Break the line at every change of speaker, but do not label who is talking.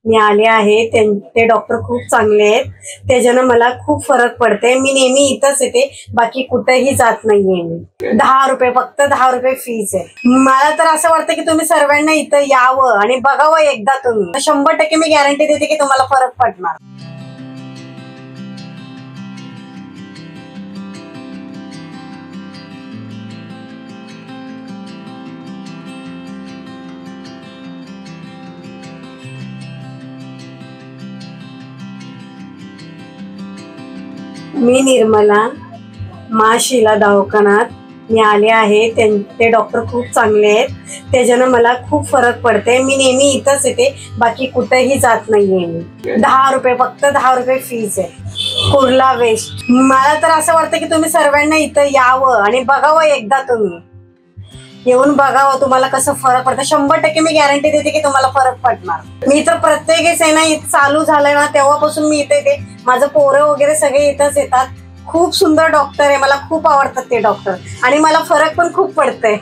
मी आले आहे ते डॉक्टर खूप चांगले आहेत. त्याच्यानं मला खूप फरक पडते. मी नेहमी इथंच येते, बाकी कुठेही जात नाहीये मी. 10 रुपये, फक्त 10 रुपये फीस आहे. मला तर असं वाटतं की तुम्ही सर्वांना इथं यावं आणि बघावं एकदा तुम्ही. 100% मी गॅरंटी देते की तुम्हाला फरक पडणार. मी निर्मला, माशिला दवाखान्यात मी आले आहे. ते डॉक्टर खूप चांगले आहेत. त्याच्यानं मला खूप फरक पडते. मी नेहमी इथंच येते, बाकी कुठेही जात नाहीये मी. 10 रुपये, फक्त 10 रुपये फीस आहे. कुर्ला वेस्ट. मला तर असं वाटतं की तुम्ही सर्वांना इथं यावं आणि बघावं एकदा तुम्ही. येऊन बघावं तुम्हाला कसं फरक पडतं. 100% मी गॅरंटी देते की तुम्हाला फरक पडणार. मी तर प्रत्येकच आहे ना, चालू झालंय ना तेव्हापासून मी इथे येते. माझं पोरं वगैरे सगळे इथंच येतात. खूप सुंदर डॉक्टर आहे. मला खूप आवडतात ते डॉक्टर आणि मला फरक पण खूप पडतंय.